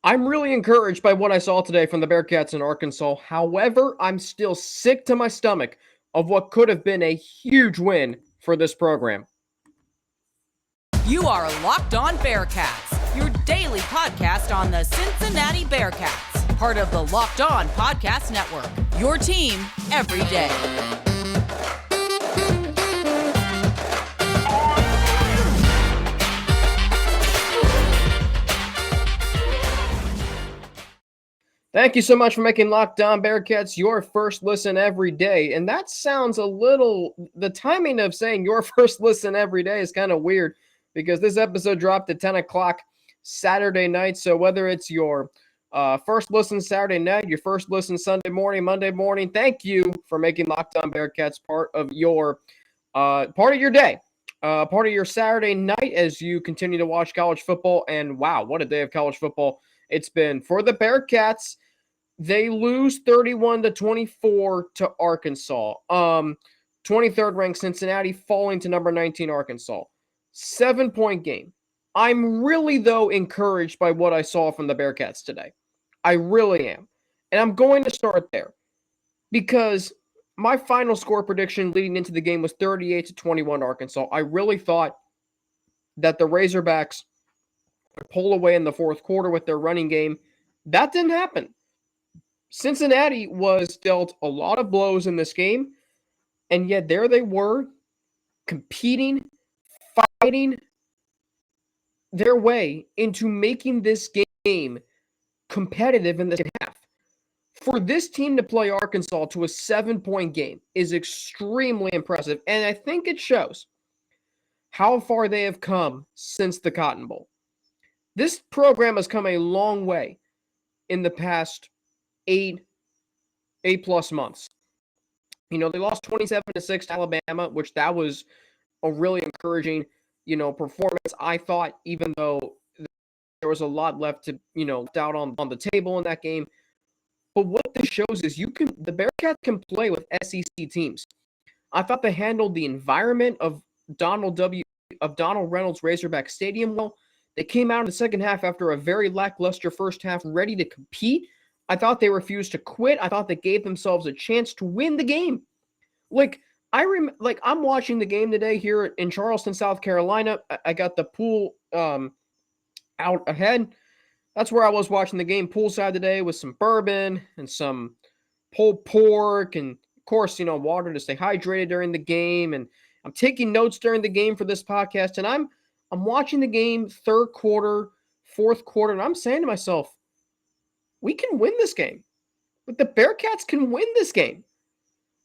I'm really encouraged by what I saw today from the Bearcats in Arkansas. However, I'm still sick to my stomach of what could have been a huge win for this program. You are Locked On Bearcats, your daily podcast on the Cincinnati Bearcats, part of the Locked On Podcast Network, your team every day. Thank you so much for making Locked On Bearcats your first listen every day. And that sounds the timing of saying your first listen every day is kind of weird because this episode dropped at 10 o'clock Saturday night. So whether it's your first listen Saturday night, your first listen Sunday morning, Monday morning, thank you for making Locked On Bearcats part of your day. Part of your Saturday night as you continue to watch college football. And wow, what a day of college football it's been for the Bearcats. They lose 31-24 to Arkansas. 23rd ranked Cincinnati falling to number 19 Arkansas. 7-point game. I'm really, though, encouraged by what I saw from the Bearcats today. I really am. And I'm going to start there because my final score prediction leading into the game was 38-21 Arkansas. I really thought that the Razorbacks would pull away in the fourth quarter with their running game. That didn't happen. Cincinnati was dealt a lot of blows in this game, and yet there they were, competing, fighting their way into making this game competitive in the second half. For this team to play Arkansas to a 7-point game is extremely impressive, and I think it shows how far they have come since the Cotton Bowl. This program has come a long way in the past 8+ months. You know, they lost 27-6 to Alabama, which that was a really encouraging, performance. I thought, even though there was a lot left to, out on the table in that game. But what this shows is the Bearcats can play with SEC teams. I thought they handled the environment of Donald Reynolds Razorback Stadium well. They came out in the second half after a very lackluster first half, ready to compete. I thought they refused to quit. I thought they gave themselves a chance to win the game. I'm watching the game today here in Charleston, South Carolina. I got the pool out ahead. That's where I was watching the game poolside today with some bourbon and some pulled pork and, of course, water to stay hydrated during the game. And I'm taking notes during the game for this podcast. And I'm watching the game third quarter, fourth quarter, and I'm saying to myself, we can win this game. But the Bearcats can win this game.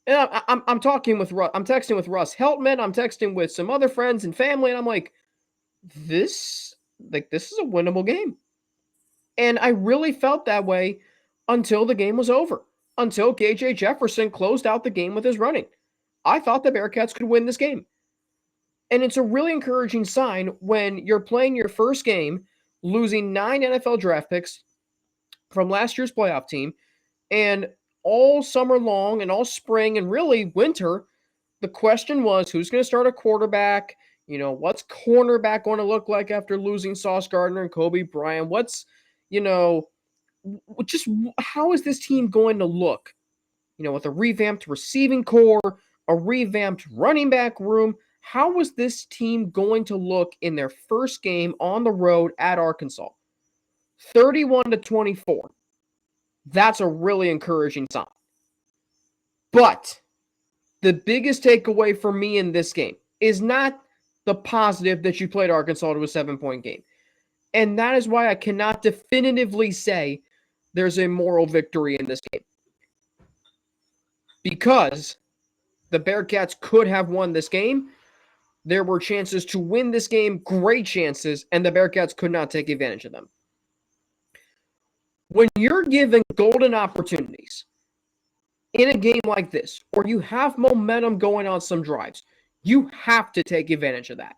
And I'm talking with Russ. I'm texting with Russ Heltman. I'm texting with some other friends and family, and I'm like, this is a winnable game. And I really felt that way until the game was over. Until KJ Jefferson closed out the game with his running. I thought the Bearcats could win this game. And it's a really encouraging sign when you're playing your first game, losing 9 NFL draft picks from last year's playoff team, and all summer long and all spring and really winter, the question was who's going to start a quarterback? What's cornerback going to look like after losing Sauce Gardner and Coby Bryant? What's, just how is this team going to look? With a revamped receiving core, a revamped running back room, how was this team going to look in their first game on the road at Arkansas? 31-24. That's a really encouraging sign. But the biggest takeaway for me in this game is not the positive that you played Arkansas to a 7-point game. And that is why I cannot definitively say there's a moral victory in this game. Because the Bearcats could have won this game. There were chances to win this game, great chances, and the Bearcats could not take advantage of them. When you're given golden opportunities in a game like this, or you have momentum going on some drives, you have to take advantage of that.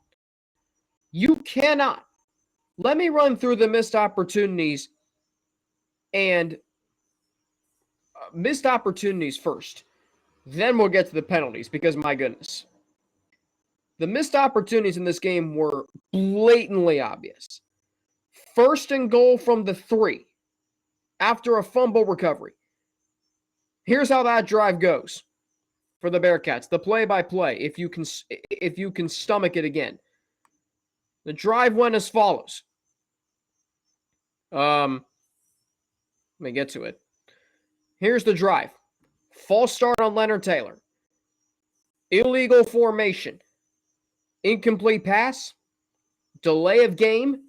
You cannot. Let me run through the missed opportunities first. Then we'll get to the penalties because, my goodness. The missed opportunities in this game were blatantly obvious. First and goal from the 3. after a fumble recovery. Here's how that drive goes for the Bearcats. The play-by-play, if you can stomach it again. The drive went as follows. Let me get to it. Here's the drive. False start on Leonard Taylor. Illegal formation. Incomplete pass. Delay of game.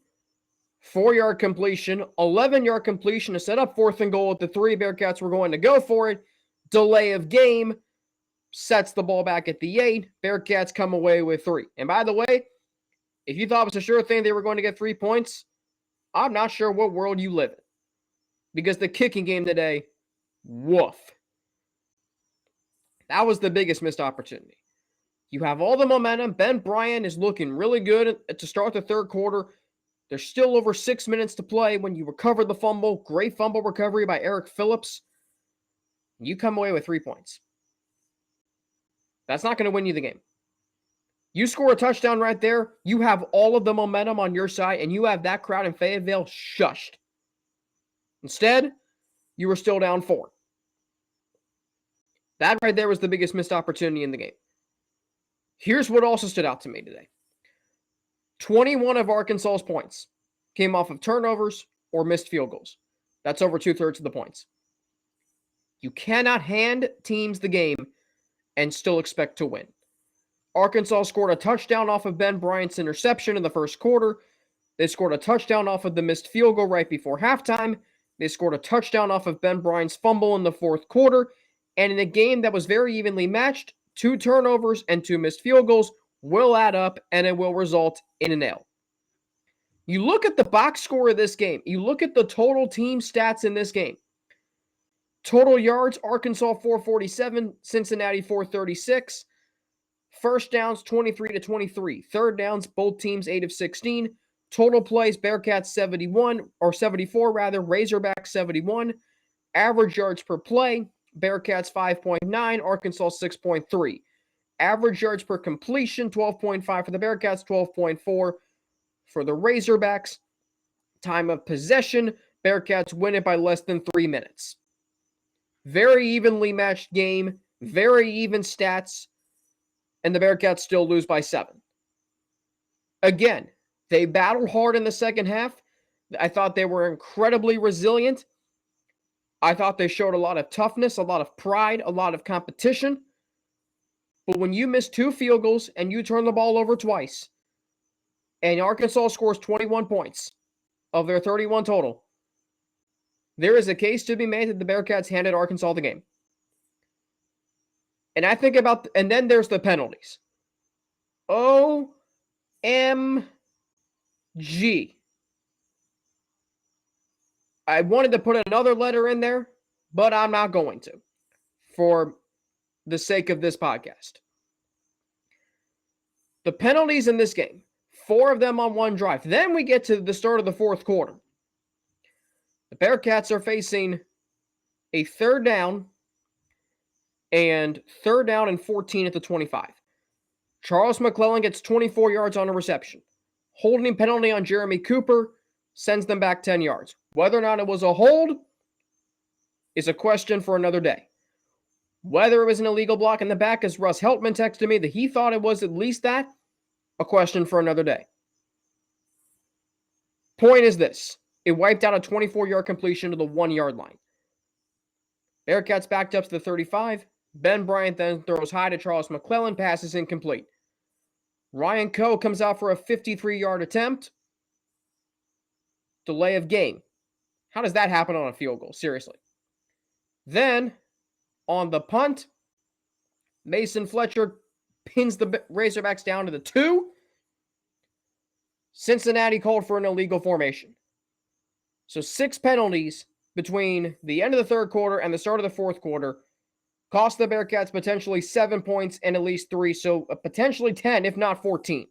4-yard completion. 11-yard completion to set up 4th and goal at the 3. Bearcats were going to go for it. Delay of game. Sets the ball back at the 8. Bearcats come away with 3. And by the way, if you thought it was a sure thing they were going to get 3 points, I'm not sure what world you live in. Because the kicking game today, woof. That was the biggest missed opportunity. You have all the momentum. Ben Bryant is looking really good to start the third quarter. There's still over 6 minutes to play when you recover the fumble. Great fumble recovery by Eric Phillips. You come away with 3 points. That's not going to win you the game. You score a touchdown right there, you have all of the momentum on your side, and you have that crowd in Fayetteville shushed. Instead, you were still down 4. That right there was the biggest missed opportunity in the game. Here's what also stood out to me today. 21 of Arkansas's points came off of turnovers or missed field goals. That's over 2/3 of the points. You cannot hand teams the game and still expect to win. Arkansas scored a touchdown off of Ben Bryant's interception in the first quarter. They scored a touchdown off of the missed field goal right before halftime. They scored a touchdown off of Ben Bryant's fumble in the fourth quarter. And in a game that was very evenly matched, 2 turnovers and 2 missed field goals will add up, and it will result in an L. You look at the box score of this game. You look at the total team stats in this game. Total yards, Arkansas 447, Cincinnati 436. First downs, 23-23. Third downs, both teams 8 of 16. Total plays, Bearcats 74, Razorbacks 71. Average yards per play, Bearcats 5.9, Arkansas 6.3. Average yards per completion, 12.5 for the Bearcats, 12.4 for the Razorbacks. Time of possession, Bearcats win it by less than 3 minutes. Very evenly matched game, very even stats, and the Bearcats still lose by 7. Again, they battled hard in the second half. I thought they were incredibly resilient. I thought they showed a lot of toughness, a lot of pride, a lot of competition. But when you miss 2 field goals and you turn the ball over twice, and Arkansas scores 21 points of their 31 total, there is a case to be made that the Bearcats handed Arkansas the game. And I think about, and then there's the penalties. OMG. I wanted to put another letter in there, but I'm not going to, for the sake of this podcast. The penalties in this game, 4 of them on one drive. Then we get to the start of the fourth quarter. The Bearcats are facing a third down and 14 at the 25. Charles McClellan gets 24 yards on a reception. Holding penalty on Jeremy Cooper sends them back 10 yards. Whether or not it was a hold is a question for another day. Whether it was an illegal block in the back, as Russ Heltman texted me that he thought it was at least that, a question for another day. Point is this. It wiped out a 24-yard completion to the 1-yard line. Bearcats backed up to the 35. Ben Bryant then throws high to Charles McClellan. Pass is incomplete. Ryan Coe comes out for a 53-yard attempt. Delay of game. How does that happen on a field goal? Seriously. Then, on the punt, Mason Fletcher pins the Razorbacks down to the 2. Cincinnati called for an illegal formation. So 6 penalties between the end of the third quarter and the start of the fourth quarter cost the Bearcats potentially 7 points and at least 3, so potentially 10, if not 14.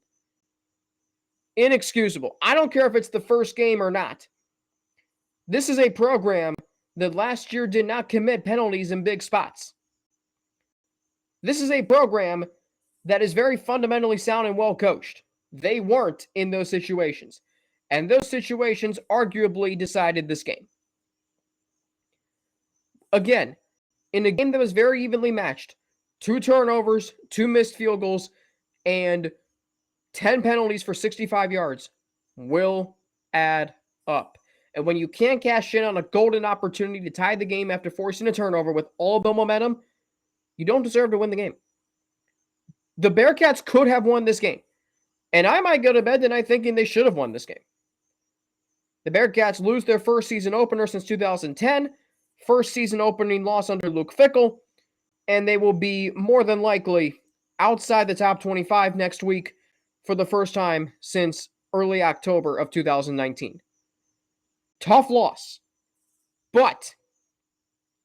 Inexcusable. I don't care if it's the first game or not. This is a program that last year did not commit penalties in big spots. This is a program that is very fundamentally sound and well coached. They weren't in those situations. And those situations arguably decided this game. Again, in a game that was very evenly matched, 2 turnovers, 2 missed field goals, and 10 penalties for 65 yards will add up. And when you can't cash in on a golden opportunity to tie the game after forcing a turnover with all the momentum, you don't deserve to win the game. The Bearcats could have won this game. And I might go to bed tonight thinking they should have won this game. The Bearcats lose their first season opener since 2010, first season opening loss under Luke Fickell, and they will be more than likely outside the top 25 next week for the first time since early October of 2019. Tough loss, but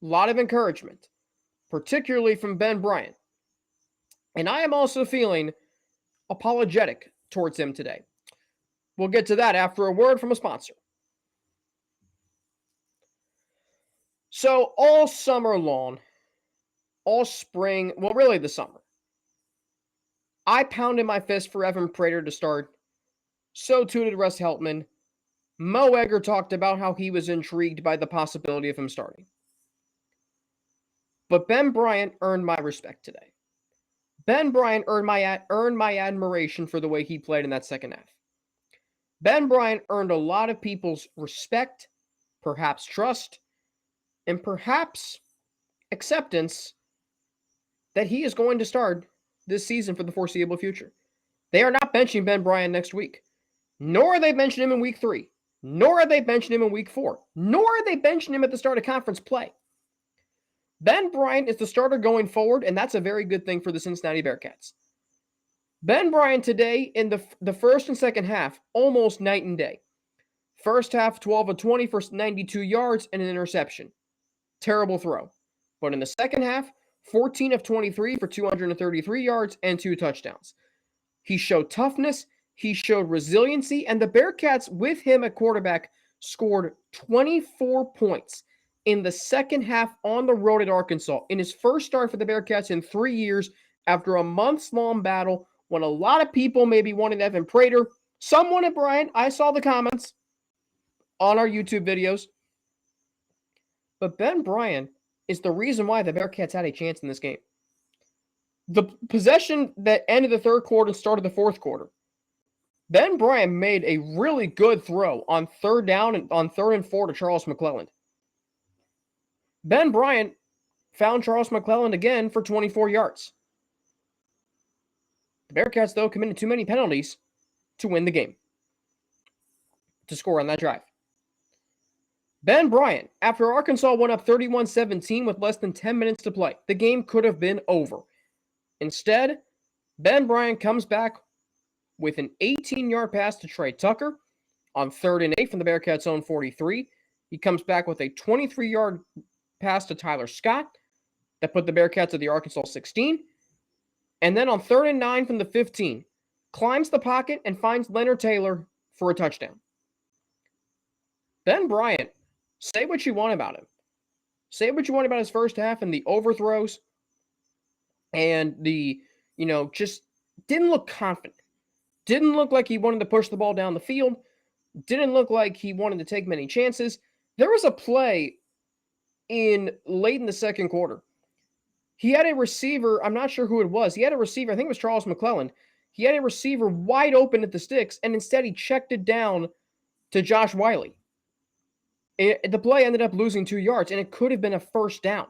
a lot of encouragement, particularly from Ben Bryant. And I am also feeling apologetic towards him today. We'll get to that after a word from a sponsor. So all summer long, all spring, well, really the summer, I pounded my fist for Evan Prater to start. So too did Russ Heltman. Mo Egger talked about how he was intrigued by the possibility of him starting. But Ben Bryant earned my respect today. Ben Bryant earned my admiration for the way he played in that second half. Ben Bryant earned a lot of people's respect, perhaps trust, and perhaps acceptance that he is going to start this season for the foreseeable future. They are not benching Ben Bryant next week, nor are they benching him in week 3, nor are they benching him in week 4, nor are they benching him at the start of conference play. Ben Bryant is the starter going forward, and that's a very good thing for the Cincinnati Bearcats. Ben Bryant today in the first and second half, almost night and day. First half, 12 of 20 for 92 yards and an interception. Terrible throw. But in the second half, 14 of 23 for 233 yards and 2 touchdowns. He showed toughness, he showed resiliency, and the Bearcats with him at quarterback scored 24 points in the second half on the road at Arkansas in his first start for the Bearcats in 3 years after a months-long battle when a lot of people maybe wanted Evan Prater. Some wanted Bryant. I saw the comments on our YouTube videos. But Ben Bryant is the reason why the Bearcats had a chance in this game. The possession that ended the third quarter and started the fourth quarter, Ben Bryant made a really good throw on third down and on 3rd and 4 to Charles McClelland. Ben Bryant found Charles McClelland again for 24 yards. The Bearcats, though, committed too many penalties to win the game, to score on that drive. Ben Bryant, after Arkansas went up 31-17 with less than 10 minutes to play, the game could have been over. Instead, Ben Bryant comes back with an 18-yard pass to Trey Tucker on 3rd and 8 from the Bearcats' own 43. He comes back with a 23-yard pass to Tyler Scott that put the Bearcats at the Arkansas 16. And then on 3rd and 9 from the 15, climbs the pocket and finds Leonard Taylor for a touchdown. Ben Bryant, say what you want about him. Say what you want about his first half and the overthrows and the, just didn't look confident. Didn't look like he wanted to push the ball down the field. Didn't look like he wanted to take many chances. There was a play late in the second quarter. He had a receiver, I'm not sure who it was. He had a receiver, I think it was Charles McClelland. He had a receiver wide open at the sticks, and instead he checked it down to Josh Wiley. The play ended up losing 2 yards, and it could have been a first down.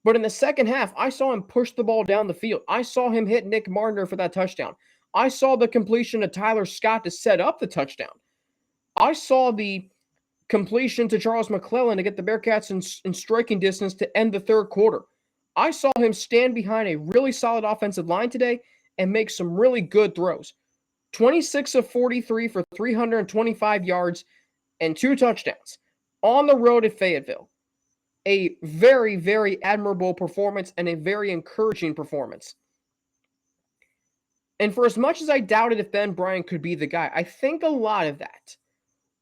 But in the second half, I saw him push the ball down the field. I saw him hit Nick Marner for that touchdown. I saw the completion to Tyler Scott to set up the touchdown. I saw the completion to Charles McClelland to get the Bearcats in striking distance to end the third quarter. I saw him stand behind a really solid offensive line today and make some really good throws. 26 of 43 for 325 yards and 2 touchdowns on the road at Fayetteville. A very, very admirable performance and a very encouraging performance. And for as much as I doubted if Ben Bryant could be the guy, I think a lot of that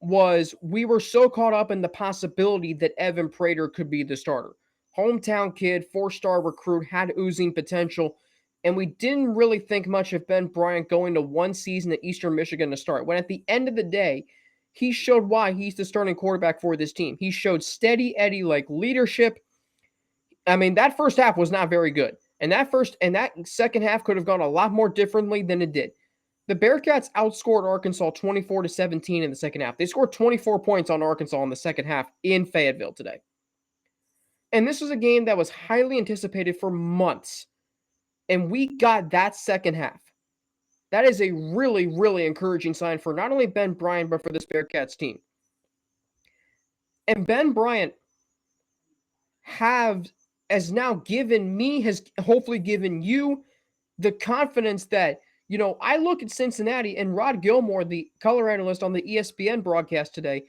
was we were so caught up in the possibility that Evan Prater could be the starter. Hometown kid, 4-star recruit, had oozing potential, and we didn't really think much of Ben Bryant going to one season at Eastern Michigan to start, when at the end of the day, he showed why he's the starting quarterback for this team. He showed steady Eddie-like leadership. I mean, that first half was not very good. And that second half could have gone a lot more differently than it did. The Bearcats outscored Arkansas 24-17 in the second half. They scored 24 points on Arkansas in the second half in Fayetteville today. And this was a game that was highly anticipated for months. And we got that second half. That is a really, really encouraging sign for not only Ben Bryant, but for this Bearcats team. And Ben Bryant has now given me, has hopefully given you the confidence that, I look at Cincinnati and Rod Gilmore, the color analyst on the ESPN broadcast today,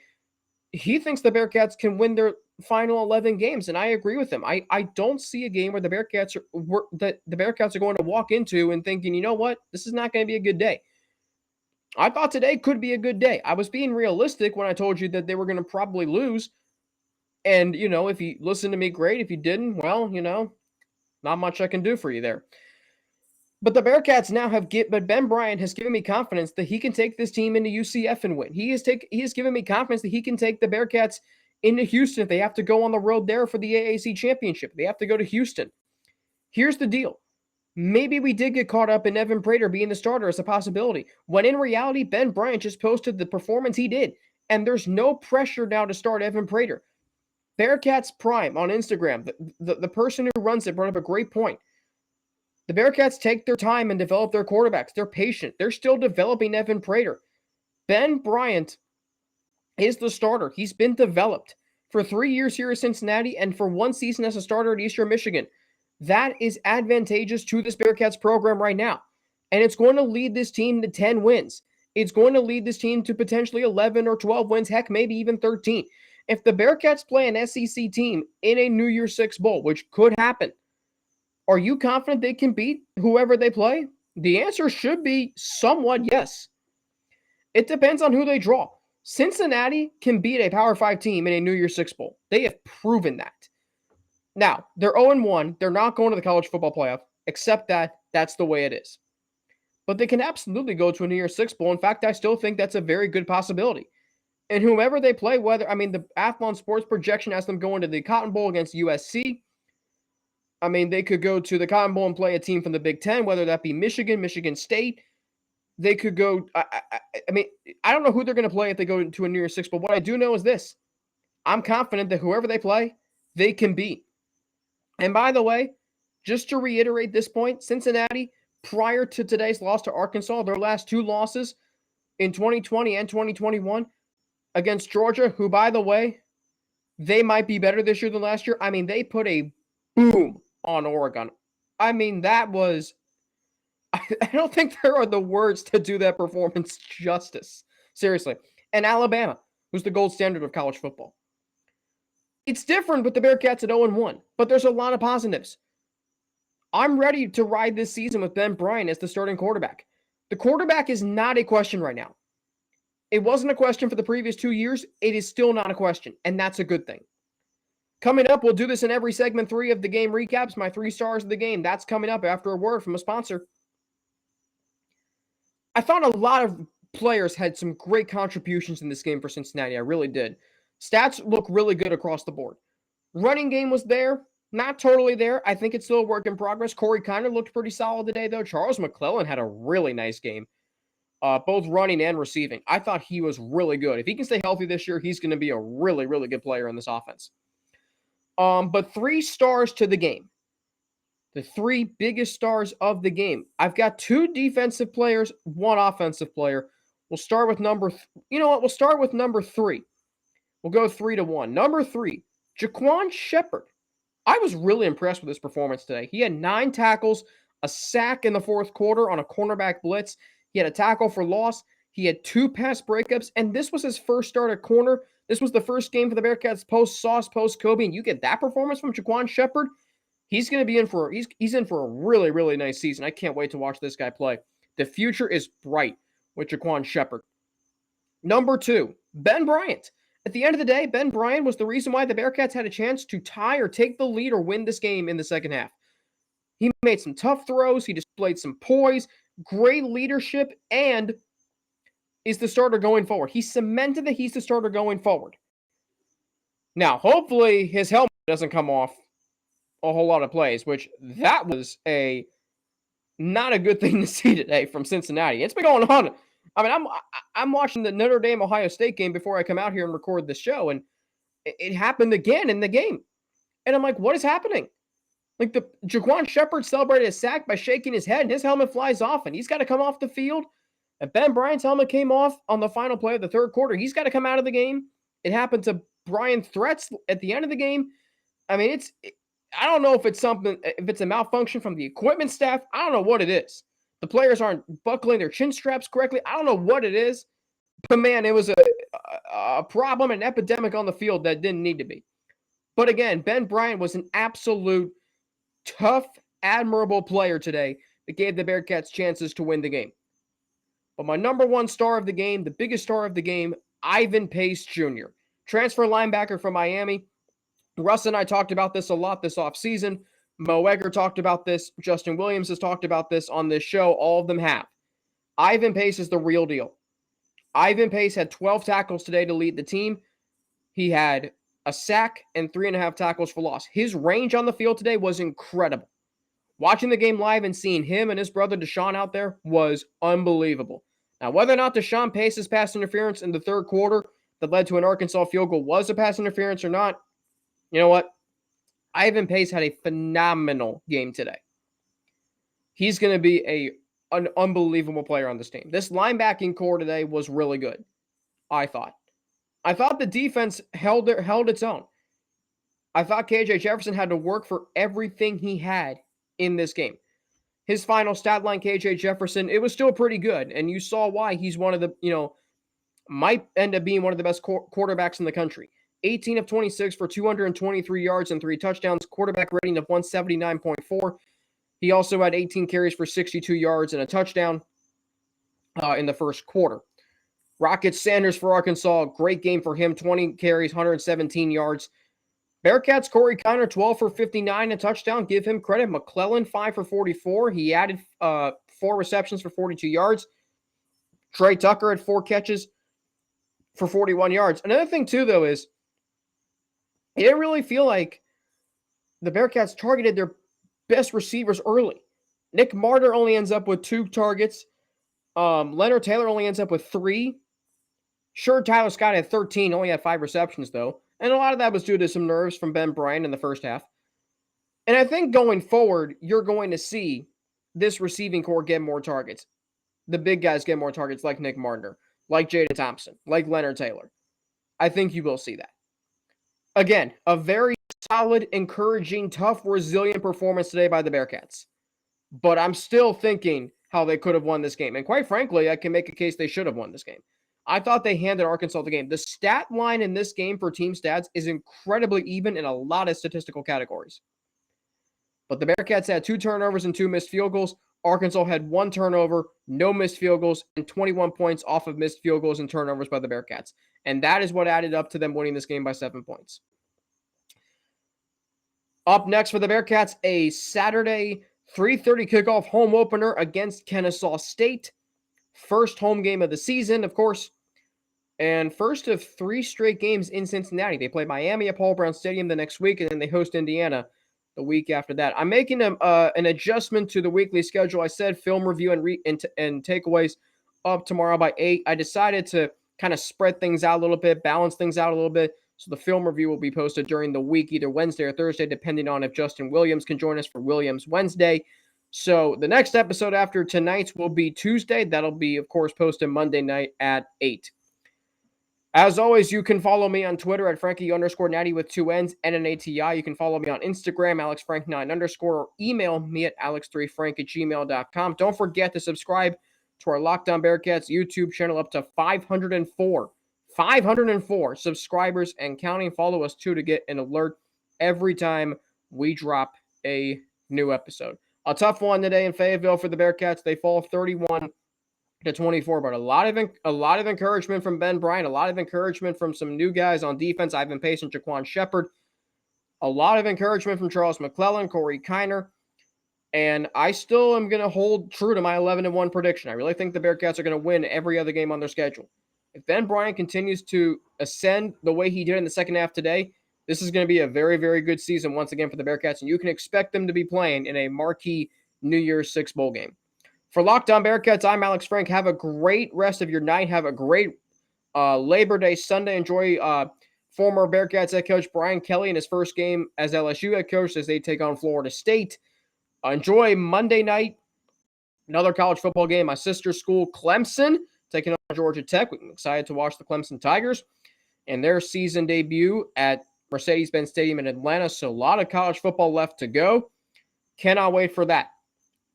he thinks the Bearcats can win their final 11 games, and I agree with him. I don't see a game where the Bearcats are going to walk into and thinking, you know what, this is not going to be a good day. I thought today could be a good day. I was being realistic when I told you that they were going to probably lose. And, if you listened to me, great. If you didn't, well, not much I can do for you there. But the Bearcats now but Ben Bryant has given me confidence that he can take this team into UCF and win. He has given me confidence that he can take the Bearcats into Houston if they have to go on the road there for the AAC championship. They have to go to Houston. Here's the deal. Maybe we did get caught up in Evan Prater being the starter as a possibility, when in reality, Ben Bryant just posted the performance he did, and there's no pressure now to start Evan Prater. Bearcats Prime on Instagram, the person who runs it brought up a great point. The Bearcats take their time and develop their quarterbacks. They're patient. They're still developing Evan Prater. Ben Bryant is the starter. He's been developed for 3 years here at Cincinnati and for 1 season as a starter at Eastern Michigan. That is advantageous to this Bearcats program right now. And it's going to lead this team to 10 wins. It's going to lead this team to potentially 11 or 12 wins, heck, maybe even 13. If the Bearcats play an SEC team in a New Year's Six Bowl, which could happen, are you confident they can beat whoever they play? The answer should be somewhat yes. It depends on who they draw. Cincinnati can beat a Power 5 team in a New Year's Six Bowl. They have proven that. Now, they're 0-1. They're not going to the college football playoff, except that's the way it is. But they can absolutely go to a New Year's Six Bowl. In fact, I still think that's a very good possibility. And whomever they play, the Athlon Sports projection has them going to the Cotton Bowl against USC. They could go to the Cotton Bowl and play a team from the Big Ten, whether that be Michigan, Michigan State. They could go, I don't know who they're going to play if they go to a New Year's Six, but what I do know is this. I'm confident that whoever they play, they can beat. And by the way, just to reiterate this point, Cincinnati, prior to today's loss to Arkansas, their last 2 losses in 2020 and 2021 against Georgia, who, by the way, they might be better this year than last year. They put a boom on Oregon. That was, I don't think there are the words to do that performance justice. Seriously. And Alabama, who's the gold standard of college football. It's different with the Bearcats at 0-1, but there's a lot of positives. I'm ready to ride this season with Ben Bryant as the starting quarterback. The quarterback is not a question right now. It wasn't a question for the previous 2 years. It is still not a question, and that's a good thing. Coming up, we'll do this in every segment 3 of the game recaps, my 3 stars of the game. That's coming up after a word from a sponsor. I thought a lot of players had some great contributions in this game for Cincinnati. I really did. Stats look really good across the board. Running game was there. Not totally there. I think it's still a work in progress. Corey Kiner looked pretty solid today, though. Charles McClellan had a really nice game, both running and receiving. I thought he was really good. If he can stay healthy this year, he's going to be a really, really good player in this offense. But 3 stars to the game. The 3 biggest stars of the game. I've got 2 defensive players, 1 offensive player. We'll start with We'll start with number 3. We'll go 3-1. Number 3, Jaquan Sheppard. I was really impressed with his performance today. He had 9 tackles, a sack in the 4th quarter on a cornerback blitz. He had a tackle for loss. He had 2 pass breakups, and this was his first start at corner. This was the first game for the Bearcats post Sauce, post Coby, and you get that performance from Jaquan Sheppard. He's going to be in for a really, really nice season. I can't wait to watch this guy play. The future is bright with Jaquan Sheppard. Number 2, Ben Bryant. At the end of the day, Ben Bryant was the reason why the Bearcats had a chance to tie or take the lead or win this game in the second half. He made some tough throws. He displayed some poise, great leadership, and is the starter going forward. He cemented that he's the starter going forward. Now, hopefully his helmet doesn't come off a whole lot of plays, which that was not a good thing to see today from Cincinnati. It's been going on. I mean, I'm watching the Notre Dame Ohio State game before I come out here and record the show, and it happened again in the game. And I'm like, what is happening? Like, the Jaquan Sheppard celebrated a sack by shaking his head, and his helmet flies off, and he's got to come off the field. And Ben Bryant's helmet came off on the final play of the third quarter. He's got to come out of the game. It happened to Brian Threats at the end of the game. I mean, I don't know if it's a malfunction from the equipment staff. I don't know what it is. The players aren't buckling their chin straps correctly. I don't know what it is. But, man, it was a problem, an epidemic on the field that didn't need to be. But, again, Ben Bryant was an absolute tough, admirable player today that gave the Bearcats chances to win the game. But my number one star of the game, the biggest star of the game, Ivan Pace Jr., transfer linebacker from Miami. Russ and I talked about this a lot this offseason. Mo Egger talked about this. Justin Williams has talked about this on this show. All of them have. Ivan Pace is the real deal. Ivan Pace had 12 tackles today to lead the team. He had a sack and 3.5 tackles for loss. His range on the field today was incredible. Watching the game live and seeing him and his brother Deshaun out there was unbelievable. Now, whether or not Deshaun Pace's pass interference in the third quarter that led to an Arkansas field goal was a pass interference or not, you know what? Ivan Pace had a phenomenal game today. He's going to be an unbelievable player on this team. This linebacking core today was really good, I thought. I thought the defense held its own. I thought KJ Jefferson had to work for everything he had in this game. His final stat line, KJ Jefferson, it was still pretty good, and you saw why he's one of the, might end up being one of the best quarterbacks in the country. 18 of 26 for 223 yards and 3 touchdowns, quarterback rating of 179.4. He also had 18 carries for 62 yards and a touchdown in the first quarter. Rocket Sanders for Arkansas, great game for him, 20 carries, 117 yards. Bearcats, Corey Kiner, 12 for 59, a touchdown. Give him credit. McClellan, 5 for 44. He added 4 receptions for 42 yards. Trey Tucker had 4 catches for 41 yards. Another thing, too, though, is it didn't really feel like the Bearcats targeted their best receivers early. Nick Martyr only ends up with 2 targets. Leonard Taylor only ends up with 3. Sure, Tyler Scott had 13, only had 5 receptions, though. And a lot of that was due to some nerves from Ben Bryant in the first half. And I think going forward, you're going to see this receiving core get more targets. The big guys get more targets like Nick Martyr, like Jaden Thompson, like Leonard Taylor. I think you will see that. Again, a very solid, encouraging, tough, resilient performance today by the Bearcats. But I'm still thinking how they could have won this game. And quite frankly, I can make a case they should have won this game. I thought they handed Arkansas the game. The stat line in this game for team stats is incredibly even in a lot of statistical categories. But the Bearcats had 2 turnovers and 2 missed field goals. Arkansas had 1 turnover, no missed field goals, and 21 points off of missed field goals and turnovers by the Bearcats. And that is what added up to them winning this game by 7 points. Up next for the Bearcats, a Saturday 3:30 kickoff home opener against Kennesaw State. First home game of the season, of course, and first of 3 straight games in Cincinnati. They play Miami at Paul Brown Stadium the next week, and then they host Indiana the week after that. I'm making an adjustment to the weekly schedule. I said film review and takeaways up tomorrow by 8. I decided to kind of spread things out a little bit, balance things out a little bit. So the film review will be posted during the week, either Wednesday or Thursday, depending on if Justin Williams can join us for Williams Wednesday. So the next episode after tonight's will be Tuesday. That'll be, of course, posted Monday night at 8. As always, you can follow me on Twitter at Frankie_Natty with 2 N's and an ATI. You can follow me on Instagram, AlexFrank9_, or email me at alex3frank@gmail.com. Don't forget to subscribe to our Locked On Bearcats YouTube channel, up to 504 subscribers and counting. Follow us too to get an alert every time we drop a new episode. A tough one today in Fayetteville for the Bearcats. They fall 31-24, but a lot of encouragement from Ben Bryant, a lot of encouragement from some new guys on defense, Ivan Pace and Jaquan Sheppard. A lot of encouragement from Charles McClellan, Corey Kiner. And I still am going to hold true to my 11-1 prediction. I really think the Bearcats are going to win every other game on their schedule. If Ben Bryant continues to ascend the way he did in the second half today, this is going to be a very, very good season once again for the Bearcats, and you can expect them to be playing in a marquee New Year's Six bowl game. For Locked On Bearcats, I'm Alex Frank. Have a great rest of your night. Have a great Labor Day Sunday. Enjoy former Bearcats head coach Brian Kelly in his first game as LSU head coach as they take on Florida State. Enjoy Monday night, another college football game. My sister's school, Clemson, taking on Georgia Tech. I'm excited to watch the Clemson Tigers and their season debut at Mercedes-Benz Stadium in Atlanta. So a lot of college football left to go. Cannot wait for that.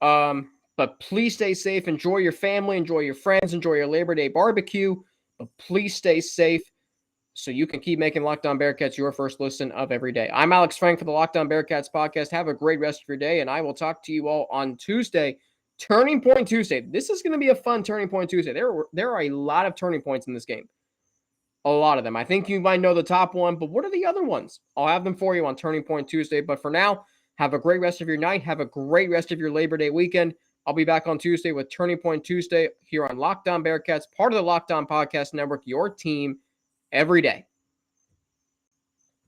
But please stay safe. Enjoy your family. Enjoy your friends. Enjoy your Labor Day barbecue. But please stay safe so you can keep making Locked On Bearcats your first listen of every day. I'm Alex Frank for the Locked On Bearcats podcast. Have a great rest of your day, and I will talk to you all on Tuesday, Turning Point Tuesday. This is going to be a fun Turning Point Tuesday. There are a lot of turning points in this game. A lot of them. I think you might know the top one, but what are the other ones? I'll have them for you on Turning Point Tuesday. But for now, have a great rest of your night. Have a great rest of your Labor Day weekend. I'll be back on Tuesday with Turning Point Tuesday here on Locked On Bearcats, part of the Locked On Podcast Network, your team every day.